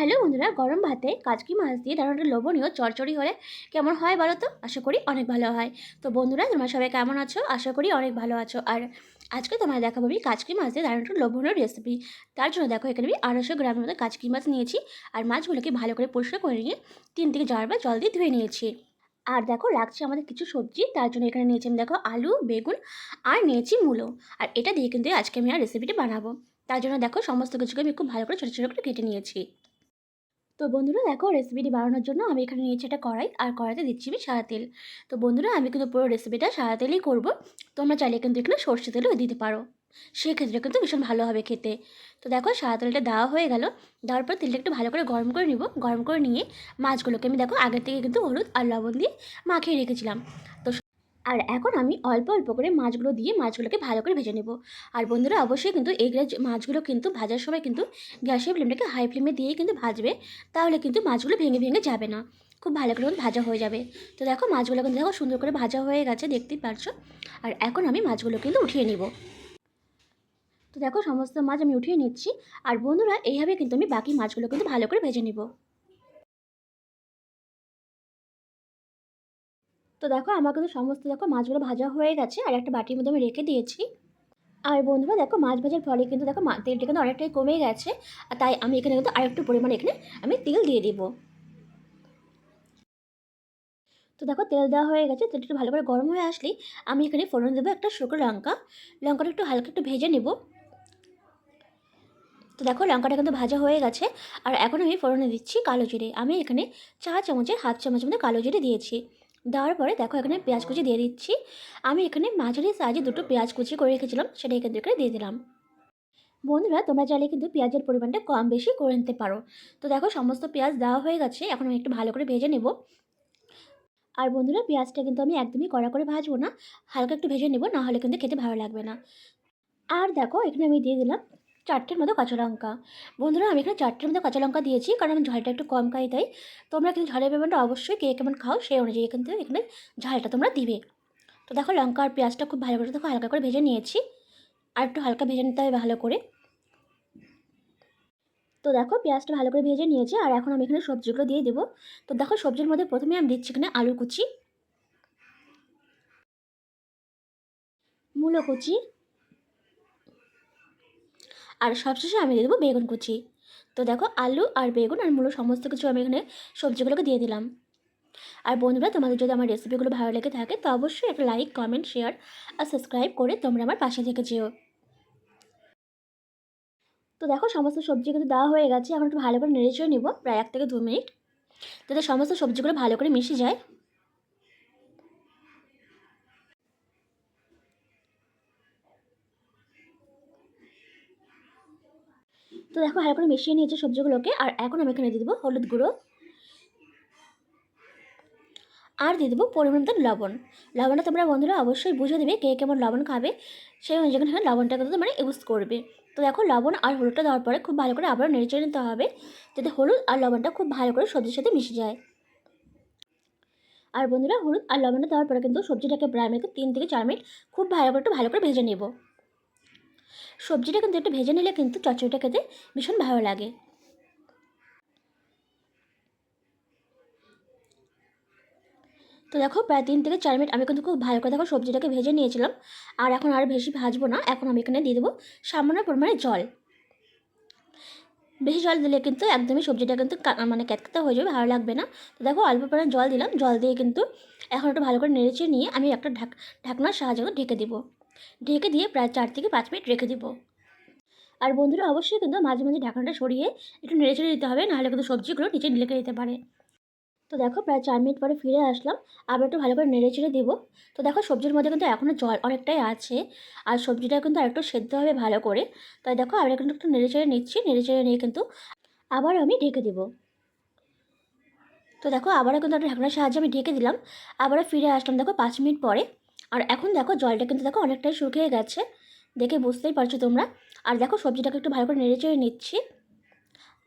Hello বন্ধুরা, গরম ভাতে কাচকি মাছ দিয়ে দারুণ একটা লোভনীয় চচ্চড়ি হলে কেমন হয় বলো তো? আশা করি অনেক ভালো হয়। তো বন্ধুরা, তোমরা সবাই কেমন আছো? আশা করি অনেক ভালো আছো। আর আজকে তোমায় দেখাবো আমি কাচকি মাছ দিয়ে দারুণ একটা লোভনীয় রেসিপি। তার জন্য দেখো, এখানে আমি 250 গ্রামের মতো কাচকি মাছ নিয়েছি। আর মাছগুলোকে ভালো করে পরিষ্কার করে নিয়ে 3 থেকে 4 বার জল দিয়ে ধুয়ে নিয়েছি। আর দেখো, লাগছে আমাদের কিছু সবজি। তার জন্য এখানে নিয়েছি আমি দেখো আলু, বেগুন আর নিয়েছি মূলো। আর এটা দিয়ে কিন্তু আজকে আমি রেসিপিটি বানাবো। তার জন্য দেখো, সমস্ত কিছুকে আমি খুব ভালো করে ছোটো ছোটো করে কেটে নিয়েছি। তো বন্ধুরা দেখো, রেসিপিটি বানানোর জন্য আমি এখানে নিয়েছি একটা কড়াই, আর কড়াইতে দিচ্ছি আমি সাদা তেল। তো বন্ধুরা, আমি কিন্তু পুরো রেসিপিটা সাদা তেলেই করবো। তোমরা চাইলে কিন্তু এখানে সর্ষে তেলও দিতে পারো, সেক্ষেত্রে কিন্তু ভীষণ ভালো হবে খেতে। তো দেখো, সাদা তেলটা দেওয়া হয়ে গেল। দেওয়ার পর তেলটা একটু ভালো করে গরম করে নিব। গরম করে নিয়ে মাছগুলোকে আমি দেখো আগের থেকে কিন্তু হলুদ আর লবণ দিয়ে মাখিয়ে রেখেছিলাম। তো আর এখন আমি অল্প অল্প করে মাছগুলো দিয়ে মাছগুলোকে ভালো করে ভেজে নেব। আর বন্ধুরা, অবশ্যই কিন্তু এই মাছগুলো কিন্তু ভাজার সময় কিন্তু গ্যাসের ফ্লেমটাকে হাই ফ্লেমে দিয়েই কিন্তু ভাজবে। তাহলে কিন্তু মাছগুলো ভেঙে ভেঙে যাবে না, খুব ভালো করে ভাজা হয়ে যাবে। তো দেখো, মাছগুলো কিন্তু দেখো সুন্দর করে ভাজা হয়ে গেছে, দেখতেই পারছো। আর এখন আমি মাছগুলো কিন্তু উঠিয়ে নিব। তো দেখো, সমস্ত মাছ আমি উঠিয়ে নিচ্ছি। আর বন্ধুরা, এইভাবে কিন্তু আমি বাকি মাছগুলো কিন্তু ভালো করে ভেজে নিব। তো দেখো, আমার কিন্তু সমস্ত দেখো মাছগুলো ভাজা হয়ে গেছে, আর একটা বাটির মধ্যে আমি রেখে দিয়েছি। আর বন্ধুরা দেখো, মাছ ভাজার ফলে কিন্তু দেখো তেলটা কিন্তু অনেকটাই কমে গেছে। আর তাই আমি এখানে কিন্তু আরেকটু পরিমাণে এখানে আমি তেল দিয়ে দিব। তো দেখো, তেল দেওয়া হয়ে গেছে। তেলটা একটু ভালো করে গরম হয়ে আসলেই আমি এখানে ফোড়ন দেবো একটা শুকনো লঙ্কা। লঙ্কাটা একটু হালকা একটু ভেজে নেব। তো দেখো, লঙ্কাটা কিন্তু ভাজা হয়ে গেছে। আর এখন আমি ফোড়নে দিচ্ছি কালো জিরে। আমি এখানে 4 চামচের হাফ চামচের মধ্যে কালো জিরে দিয়েছি। দেওয়ার পরে দেখো, এখানে পেঁয়াজ কুচি দিয়ে দিচ্ছি। আমি এখানে মাঝারি সাইজে 2টো পেঁয়াজ কুচি করে রেখেছিলাম, সেটা কিন্তু এখানে দিয়ে দিলাম। বন্ধুরা, তোমরা চাইলে কিন্তু পেঁয়াজের পরিমাণটা কম বেশি করে নিতে পারো। তো দেখো, সমস্ত পেঁয়াজ দেওয়া হয়ে গেছে। এখন আমি একটু ভালো করে ভেজে নেব। আর বন্ধুরা, পেঁয়াজটা কিন্তু আমি একদমই কড়া করে ভাজবো না, হালকা একটু ভেজে নেব, না হলে কিন্তু খেতে ভালো লাগবে না। আর দেখো, এখানে আমি দিয়ে দিলাম 4টের মতো কাঁচা লঙ্কা। বন্ধুরা, আমি এখানে 4টের মতো কাঁচা লঙ্কা দিয়েছি, কারণ আমি ঝালটা একটু কম খাই তাই। তোমরা কিন্তু ঝালের পরিমাণটা অবশ্যই কে কেমন খাও সেই অনুযায়ী কিন্তু এখানে ঝালটা তোমরা দিবে। তো দেখো, লঙ্কা আর পেঁয়াজটা খুব ভালো করে দেখো হালকা করে ভেজে নিয়েছি। আর একটু হালকা ভেজে নিতে হবে ভালো করে। তো দেখো, পেঁয়াজটা ভালো করে ভেজে নিয়েছি। আর এখন আমি এখানে সবজিগুলো দিয়ে দেবো। তো দেখো, সবজির মধ্যে প্রথমে আমি দিচ্ছি এখানে আলু কুচি, মূলো কুচি, আর সবশেষে আমি দিয়ে দেবো বেগুন কুচি। তো দেখো, আলু আর বেগুন আর মূলো সমস্ত কিছু আমি এখানে সবজিগুলোকে দিয়ে দিলাম। আর বন্ধুরা, তোমাদের যদি আমার রেসিপিগুলো ভালো লেগে থাকে তো অবশ্যই একটা লাইক, কমেন্ট, শেয়ার আর সাবস্ক্রাইব করে তোমরা আমার পাশে থেকে যেও। তো দেখো, সমস্ত সবজি কিন্তু দেওয়া হয়ে গেছে। এখন একটু ভালো করে নেড়ে চেড়ে নেবো প্রায় 1 থেকে 2 মিনিট, যাতে সমস্ত সবজিগুলো ভালো করে মিশে যায়। তো দেখো, ভালো করে মিশিয়ে নিয়েছি সবজিগুলোকে। আর এখন আমি এখানে দিয়ে দেবো হলুদ গুঁড়ো, আর দিয়ে দেবো পরিমাণ মতো লবণ। লবণটা তোমরা বন্ধুরা অবশ্যই বুঝে দেবে কে কেমন লবণ খাবে, সেই অনুযায়ী কিন্তু লবণটা কিন্তু তোমরা ইউজ করবে। তো দেখো, লবণ আর হলুদটা দেওয়ার পরে খুব ভালো করে আবারও নেড়ে চেড়ে নিতে হবে, যাতে হলুদ আর লবণটা খুব ভালো করে সবজির সাথে মিশে যায়। আর বন্ধুরা, হলুদ আর লবণটা দেওয়ার পরে কিন্তু সবজিটাকে প্রায় আমি 3 থেকে 4 মিনিট খুব ভালো করে ভেজে নেব। সবজিটা কিন্তু একটু ভেজে নিলে কিন্তু চচ্চড়িটা খেতে ভীষণ ভালো লাগে। তো দেখো, প্রায় 3 থেকে 4 মিনিট আমি কিন্তু খুব ভালো করে দেখো সবজিটাকে ভেজে নিয়েছিলাম। আর এখন আর বেশি ভাজবো না। এখন আমি এখানে দিয়ে দেবো সামান্য পরিমাণে জল। বেশি জল দিলে কিন্তু একদমই সবজিটা কিন্তু মানে ক্যাতক্যাতে হয়ে যাবে, ভালো লাগবে না। তো দেখো, অল্প পরিমাণে জল দিলাম। জল দিয়ে কিন্তু এখন একটু ভালো করে নেড়েচেড়ে নিয়ে আমি একটা ঢাকনার সাহায্যে ঢেকে দিব। ঢেকে দিয়ে প্রায় 4 থেকে 5 মিনিট রেখে দিব। আর বন্ধুরা, অবশ্যই কিন্তু মাঝে মাঝে ঢাকনাটা সরিয়ে একটু নেড়েচেড়ে দিতে হবে, নাহলে কিন্তু সবজিগুলো নিচে লেগে যেতে পারে। তো দেখো, প্রায় 4 মিনিট পরে ফিরে আসলাম। আবার একটু ভালো করে নেড়েচেড়ে দেবো। তো দেখো, সবজির মধ্যে কিন্তু এখনও জল অনেকটাই আছে। আর সবজিটা কিন্তু আরেকটু সেদ্ধ হবে ভালো করে। তাই দেখো, আবার কিন্তু একটু নেড়েচেড়ে নিচ্ছি। নেড়েচেড়ে নিয়ে কিন্তু আবার আমি ঢেকে দেবো। তো দেখো, আবারও কিন্তু একটা ঢাকনার সাহায্যে আমি ঢেকে দিলাম। আবারও ফিরে আসলাম দেখো 5 মিনিট পরে। আর এখন দেখো, জলটা কিন্তু দেখো অনেকটাই শুকিয়ে গেছে, দেখে বুঝতেই পারছো তোমরা। আর দেখো, সবজিটাকে একটু ভালো করে নেড়েচেড়ে নিচ্ছি।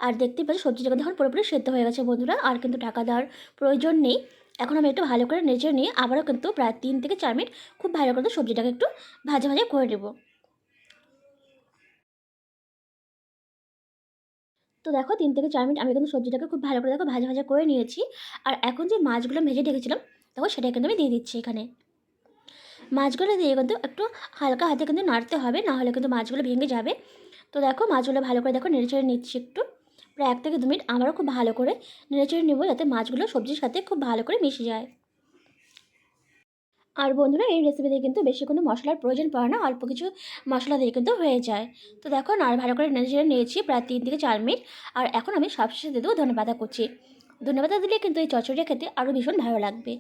আর দেখতেই পাচ্ছি সবজিটা কিন্তু এখন পুরোপুরি সেদ্ধ হয়ে গেছে বন্ধুরা, আর কিন্তু ঢাকা দেওয়ার প্রয়োজন নেই। এখন আমি একটু ভালো করে নেড়ে নিয়ে আবারও কিন্তু প্রায় 3 থেকে 4 মিনিট খুব ভালো করে সবজিটাকে একটু ভাজা ভাজা করে নেব। তো দেখো 3 থেকে 4 মিনিট আমি কিন্তু সবজিটাকে খুব ভালো করে দেখো ভাজা, ভাজা করে নিয়েছি। আর এখন যে মাছগুলো ভেজে রেখেছিলাম, দেখো সেটা কিন্তু আমি দিয়ে দিচ্ছি এখানে। মাছগুলো দিয়ে কিন্তু একটু হালকা হাতে কিন্তু নাড়তে হবে, না হলে কিন্তু মাছগুলো ভেঙে যাবে। তো দেখো মাছগুলো ভালো করে দেখো নেড়েচেড়ে নিচ্ছি একটু। প্রায় 1 থেকে 2 মিনিট আবারও খুব ভালো করে নেড়েচেড়ে নেবো, যাতে মাছগুলো সবজির সাথে খুব ভালো করে মিশে যায়। আর বন্ধুরা এই রেসিপিতে কিন্তু বেশি কোনো মশলার প্রয়োজন পড়ে না, অল্প কিছু মশলা দিয়ে কিন্তু হয়ে যায়। তো দেখো ভালো করে নেড়েচেড়ে নিয়েছি প্রায় 3 থেকে 4 মিনিট। আর এখন আমি সবশেষে দিয়ে দেবো ধনেপাতা কুচি। ধনেপাতা দিলে কিন্তু এই চচ্চড়িটা খেতে আরও ভীষণ ভালো লাগবে।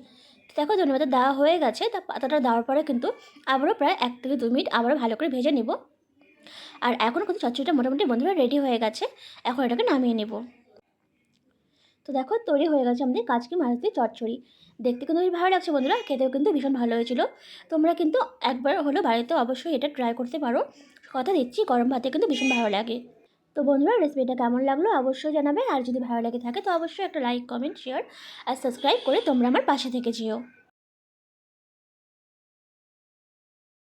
তো দেখো ধনেপাতা দেওয়া হয়ে গেছে, তা পাতাটা দেওয়ার পরে কিন্তু আবারও প্রায় 1 থেকে 2 মিনিট আবারও ভালো করে ভেজে নেব। আর এখন কিন্তু চচ্চড়িটা মোটামুটি বন্ধুরা রেডি হয়ে গেছে। এখন এটাকে নামিয়ে নেব। তো দেখো তৈরি হয়ে গেছে আমাদের কাচকি মাছ দিয়ে চচ্চড়ি। দেখতে কিন্তু বেশ ভালো লাগছে বন্ধুরা, খেতেও কিন্তু ভীষণ ভালো হয়েছিল। তোমরা কিন্তু একবার হলেও বাড়িতে অবশ্যই এটা ট্রাই করতে পারো। কথা দিচ্ছি গরম ভাতে কিন্তু ভীষণ ভালো লাগে। তো বন্ধুরা রেসিপিটা কেমন লাগলো অবশ্যই জানাবে। আর যদি ভালো লেগে থাকে তো অবশ্যই একটা লাইক, কমেন্ট, শেয়ার আর সাবস্ক্রাইব করে তোমরা আমার পাশে থেকে যেও।